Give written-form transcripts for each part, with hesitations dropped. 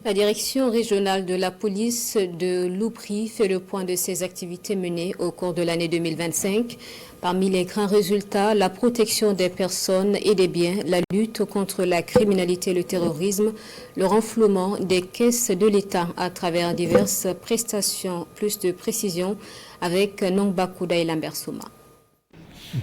La direction régionale de la police de Loupri fait le point de ses activités menées au cours de l'année 2025. Parmi les grands résultats, la protection des personnes et des biens, la lutte contre la criminalité et le terrorisme, le renflouement des caisses de l'État à travers diverses prestations. Plus de précision avec Nongbakouda et Lambert Souma.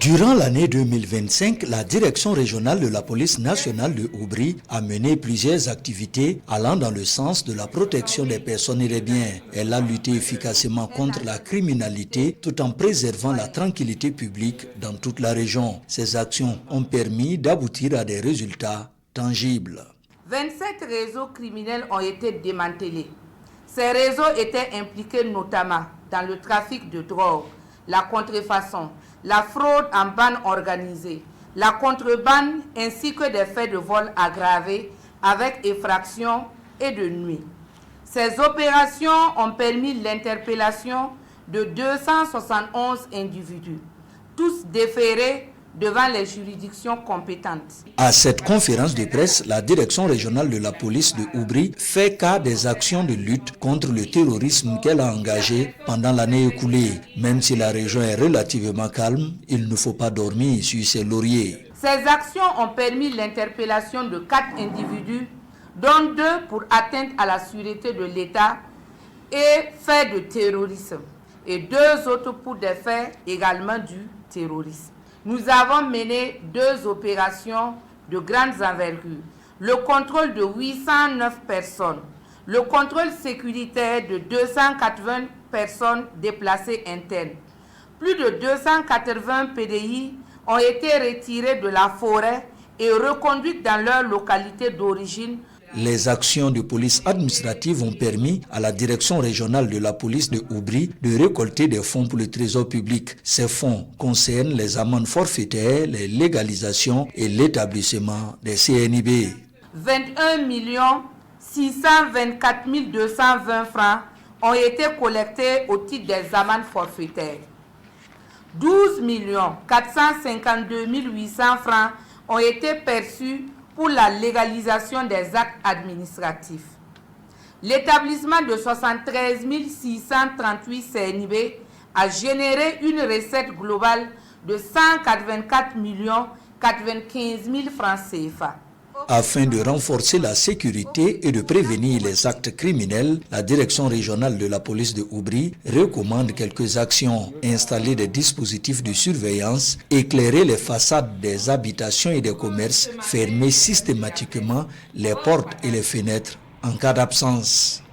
Durant l'année 2025, la direction régionale de la police nationale de Oubri a mené plusieurs activités allant dans le sens de la protection des personnes et des biens. Elle a lutté efficacement contre la criminalité tout en préservant la tranquillité publique dans toute la région. Ces actions ont permis d'aboutir à des résultats tangibles. 27 réseaux criminels ont été démantelés. Ces réseaux étaient impliqués notamment dans le trafic de drogue, la contrefaçon, la fraude en bande organisée, la contrebande ainsi que des faits de vol aggravés avec effraction et de nuit. Ces opérations ont permis l'interpellation de 271 individus, tous déférés devant les juridictions compétentes. À cette conférence de presse, la direction régionale de la police de Oubri fait cas des actions de lutte contre le terrorisme qu'elle a engagées pendant l'année écoulée. Même si la région est relativement calme, il ne faut pas dormir sur ses lauriers. Ces actions ont permis l'interpellation de 4 individus, dont 2 pour atteinte à la sûreté de l'État et faits de terrorisme, et 2 autres pour des faits également du terrorisme. Nous avons mené 2 opérations de grandes envergures. Le contrôle de 809 personnes, le contrôle sécuritaire de 280 personnes déplacées internes. Plus de 280 PDI ont été retirés de la forêt et reconduites dans leur localité d'origine. Les actions de police administrative ont permis à la direction régionale de la police de Oubri de récolter des fonds pour le trésor public. Ces fonds concernent les amendes forfaitaires, les légalisations et l'établissement des CNIB. 21 624 220 francs ont été collectés au titre des amendes forfaitaires. 12 452 800 francs ont été perçus pour la légalisation des actes administratifs. L'établissement de 73 638 CNIB a généré une recette globale de 184 95 000 francs CFA. Afin de renforcer la sécurité et de prévenir les actes criminels, la direction régionale de la police de Oubri recommande quelques actions: installer des dispositifs de surveillance, éclairer les façades des habitations et des commerces, fermer systématiquement les portes et les fenêtres en cas d'absence.